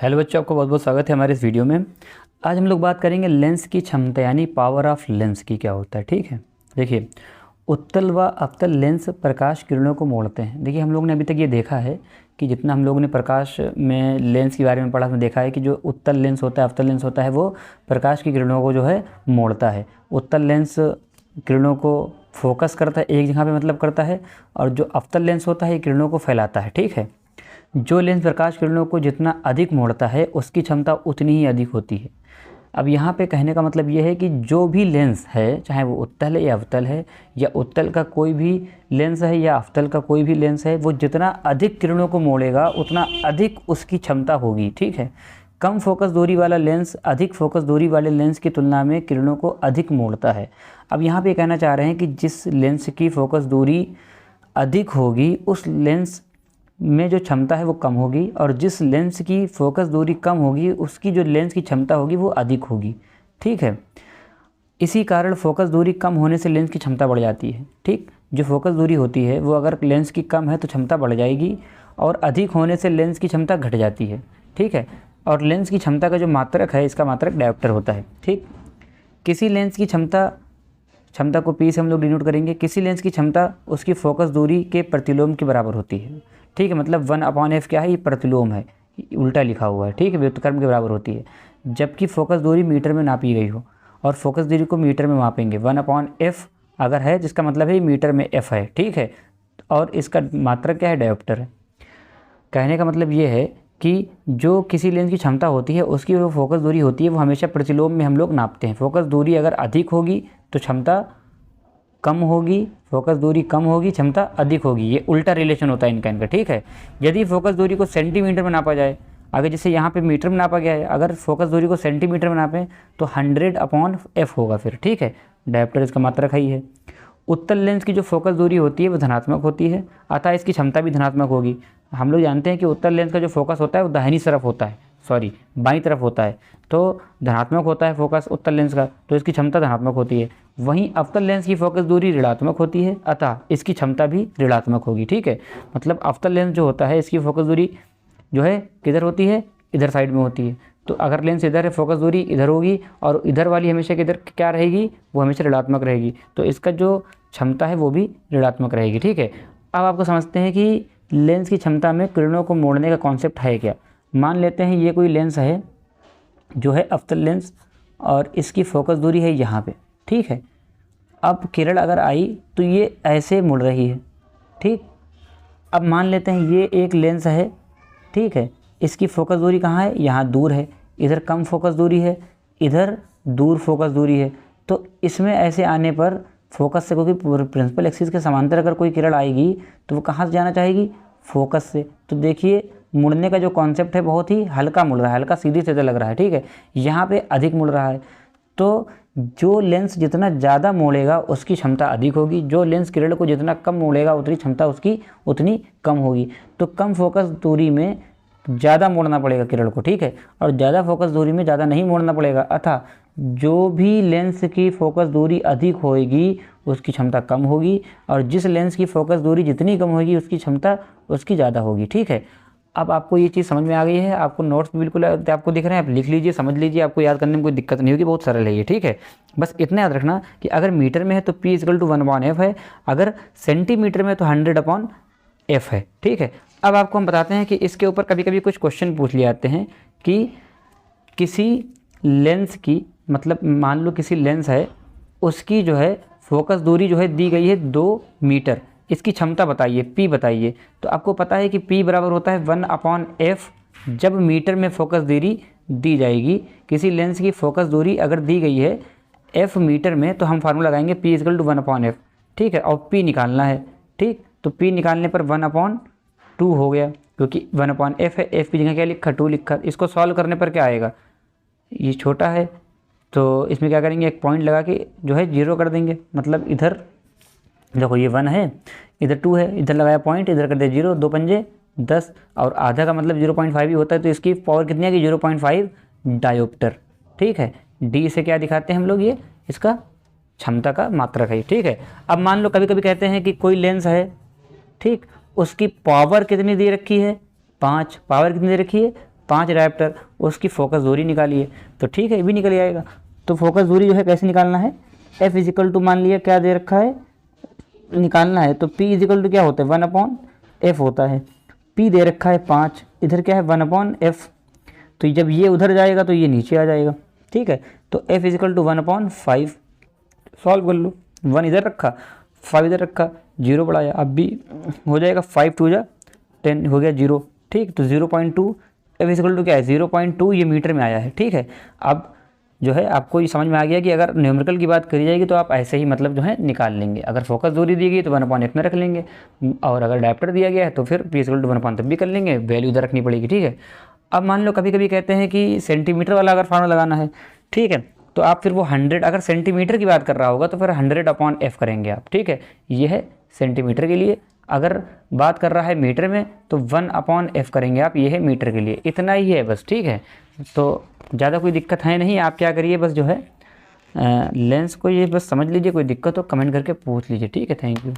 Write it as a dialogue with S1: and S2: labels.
S1: Hello बच्चों, आपका बहुत बहुत स्वागत है हमारे इस वीडियो में। आज हम लोग बात करेंगे लेंस की क्षमता यानी पावर ऑफ लेंस की क्या होता है। ठीक है, देखिए उत्तल व अवतल लेंस प्रकाश किरणों को मोड़ते हैं। देखिए हम लोग ने अभी तक ये देखा है कि जितना हम लोगों ने प्रकाश में लेंस के बारे में पढ़ा, उसमें देखा है कि जो उत्तल लेंस होता है, अवतल लेंस होता है, वो प्रकाश की किरणों को जो है मोड़ता है। उत्तल लेंस किरणों को फोकस करता है, एक जगह पे मतलब करता है, और जो अवतल लेंस होता है ये किरणों को फैलाता है। ठीक है, जो लेंस प्रकाश किरणों को जितना अधिक मोड़ता है उसकी क्षमता उतनी ही अधिक होती है। अब यहाँ पे कहने का मतलब ये है कि जो भी लेंस है, चाहे वो उत्तल है या अवतल है, या उत्तल का कोई भी लेंस है या अवतल का कोई भी लेंस है, वो जितना अधिक किरणों को मोड़ेगा उतना अधिक उसकी क्षमता होगी। ठीक है, कम फोकस दूरी वाला लेंस अधिक फोकस दूरी वाले लेंस की तुलना में किरणों को अधिक मोड़ता है। अब यहाँ पे कहना चाह रहे हैं कि जिस लेंस की फोकस दूरी अधिक होगी उस लेंस में जो क्षमता है वो कम होगी, और जिस लेंस की फोकस दूरी कम होगी उसकी जो लेंस की क्षमता होगी वो अधिक होगी। ठीक है, इसी कारण फोकस दूरी कम होने से लेंस की क्षमता बढ़ जाती है। ठीक, जो फोकस दूरी होती है वो अगर लेंस की कम है तो क्षमता बढ़ जाएगी, और अधिक होने से लेंस की क्षमता घट जाती है। ठीक है, और लेंस की क्षमता का जो मात्रक है, इसका मात्रक डायोप्टर होता है। ठीक, किसी लेंस की क्षमता को P से हम लोग डिनोट करेंगे। किसी लेंस की क्षमता उसकी फोकस दूरी के प्रतिलोम के बराबर होती है। ठीक है, मतलब 1/f क्या है, ये प्रतिलोम है, उल्टा लिखा हुआ है। ठीक है, व्युत्क्रम के बराबर होती है। जबकि फोकस दूरी मीटर में नापी गई हो, और फोकस दूरी को मीटर में मापेंगे, 1/f अगर है जिसका मतलब है मीटर में f है। ठीक है, और इसका मात्रक क्या है, डायोप्टर है। कहने का मतलब ये है कि जो किसी लेंस की क्षमता होती है उसकी जो फोकस दूरी होती है वो हमेशा प्रतिलोम में हम लोग नापते हैं। फोकस दूरी अगर अधिक होगी तो क्षमता कम होगी, फोकस दूरी कम होगी क्षमता अधिक होगी। ये उल्टा रिलेशन होता है इनका। ठीक है, यदि फोकस दूरी को सेंटीमीटर में नापा जाए, अगर जैसे यहाँ पे मीटर में नापा गया है, अगर फोकस दूरी को सेंटीमीटर में नापें तो 100/f होगा फिर। ठीक है, डायोप्टर इसका मात्रक ही है। उत्तल लेंस की जो फोकस दूरी होती है वो धनात्मक होती है, अतः इसकी क्षमता भी धनात्मक होगी। हम लोग जानते हैं कि उत्तल लेंस का जो फोकस होता है वो दाहिनी तरफ होता है, बाईं तरफ होता है, तो धनात्मक होता है फोकस उत्तल लेंस का, तो इसकी क्षमता धनात्मक होती है। वहीं अवतल लेंस की फोकस दूरी ऋणात्मक होती है, अतः इसकी क्षमता भी ऋणात्मक होगी। ठीक है, मतलब अवतल लेंस जो होता है इसकी फोकस दूरी जो है किधर होती है, इधर साइड में होती है। तो अगर लेंस इधर है फोकस दूरी इधर होगी, और इधर वाली हमेशा किधर क्या रहेगी, वो हमेशा ऋणात्मक रहेगी, तो इसका जो क्षमता है वो भी ऋणात्मक रहेगी। ठीक है, अब आपको समझते हैं कि लेंस की क्षमता में किरणों को मोड़ने का कॉन्सेप्ट है क्या। मान लेते हैं ये कोई लेंस है जो है अवतल लेंस, और इसकी फोकस दूरी है यहाँ पे। ठीक है, अब किरण अगर आई तो ये ऐसे मुड़ रही है। ठीक, अब मान लेते हैं ये एक लेंस है। ठीक है, इसकी फोकस दूरी कहाँ है, यहाँ दूर है, इधर कम फोकस दूरी है, इधर दूर फोकस दूरी है। तो इसमें ऐसे आने पर फोकस से, क्योंकि प्रिंसिपल एक्सिस के समांतर अगर कोई किरण आएगी तो वो कहाँ से जाना चाहेगी, फोकस से। तो देखिए मुड़ने का जो कॉन्सेप्ट है बहुत ही हल्का मुड़ रहा है, हल्का सीधे सीधे लग रहा है। ठीक है, यहाँ पे अधिक मुड़ रहा है, तो जो लेंस जितना ज़्यादा मोड़ेगा उसकी क्षमता अधिक होगी, जो लेंस किरण को जितना कम मोड़ेगा उतनी क्षमता उसकी उतनी कम होगी। तो कम फोकस दूरी में ज़्यादा मोड़ना पड़ेगा किरण को। ठीक है, और ज़्यादा फोकस दूरी में ज़्यादा नहीं मोड़ना पड़ेगा, अतः जो भी लेंस की फोकस दूरी अधिक होएगी उसकी क्षमता कम होगी, और जिस लेंस की फोकस दूरी जितनी कम होगी उसकी क्षमता उसकी ज़्यादा होगी। ठीक है, अब आपको ये चीज़ समझ में आ गई है। आपको नोट्स बिल्कुल आपको दिख रहे हैं, आप लिख लीजिए, समझ लीजिए, आपको याद करने में कोई दिक्कत नहीं होगी, बहुत सरल है ये। ठीक है, बस इतना याद रखना कि अगर मीटर में है तो P = 1/f है, अगर सेंटीमीटर में तो 100/f है। ठीक है, अब आपको हम बताते हैं कि इसके ऊपर कभी कभी कुछ क्वेश्चन पूछ लिए जाते हैं कि किसी लेंस की, मतलब मान लो किसी लेंस है, उसकी जो है फोकस दूरी जो है दी गई है 2 मीटर, इसकी क्षमता बताइए, P बताइए। तो आपको पता है कि P बराबर होता है 1/f जब मीटर में फोकस दूरी दी जाएगी। किसी लेंस की फोकस दूरी अगर दी गई है f मीटर में तो हम फार्मूला लगाएंगे P = 1/f। ठीक है, और P निकालना है। ठीक, तो P निकालने पर 1/2 हो गया, क्योंकि 1/f है, f की जगह क्या लिखा, 2 लिखा। इसको सॉल्व करने पर क्या आएगा, ये छोटा है तो इसमें क्या करेंगे, एक पॉइंट लगा के जो है 0 कर देंगे। मतलब इधर देखो ये 1 है, इधर 2 है, इधर लगाया पॉइंट, इधर कर दिया 0, 2 पंजे 10, और आधा का मतलब 0.5 ही होता है, तो इसकी पावर कितनी है कि 0.5 डायोप्टर। ठीक है, डी से क्या दिखाते हैं हम लोग, ये इसका क्षमता का मात्रक है। ठीक है, अब मान लो कभी कभी कहते हैं कि कोई लेंस है, ठीक, उसकी पावर कितनी दे रखी है, 5। पावर कितनी दे रखी है, 5 डायप्टर, उसकी फोकस दूरी निकालिए, तो ठीक है ये भी निकल आएगा। तो फोकस दूरी जो है कैसे निकालना है, F इजिकल टू मान लिया क्या दे रखा है निकालना है, तो P इजिकल टू क्या होता है 1/F होता है। P दे रखा है 5, इधर क्या है 1/F, तो जब ये उधर जाएगा तो ये नीचे आ जाएगा, ठीक है। तो F इजिकल टू 1/5, सॉल्व कर लो, 1 इधर रखा 5 इधर रखा, 0 बढ़ाया, अब भी हो जाएगा 5 2 जा 10 हो गया 0, ठीक। तो 0.2 F इजिकल टू क्या है 0.2, ये मीटर में आया है, ठीक है। अब जो है आपको ये समझ में आ गया कि अगर न्यूमेरिकल की बात करी जाएगी तो आप ऐसे ही मतलब जो है निकाल लेंगे। अगर फोकस दूरी दी गई तो 1/F में रख लेंगे, और अगर डायप्टर दिया गया है तो फिर P इजिकल टू 1/तब भी कर लेंगे, वैल्यू इधर रखनी पड़ेगी, ठीक है। अब मान लो कभी कभी कहते हैं कि सेंटीमीटर वाला अगर फार्मूला लगाना है, ठीक है, तो आप फिर वो 100, अगर सेंटीमीटर की बात कर रहा होगा तो फिर 100/F करेंगे आप, ठीक है। ये है सेंटीमीटर के लिए। अगर बात कर रहा है मीटर में तो 1/F करेंगे आप, ये है मीटर के लिए। इतना ही है बस, ठीक है। तो ज़्यादा कोई दिक्कत है नहीं, आप क्या करिए बस जो है लेंस को ये बस समझ लीजिए, कोई दिक्कत हो कमेंट करके पूछ लीजिए, ठीक है। Thank you.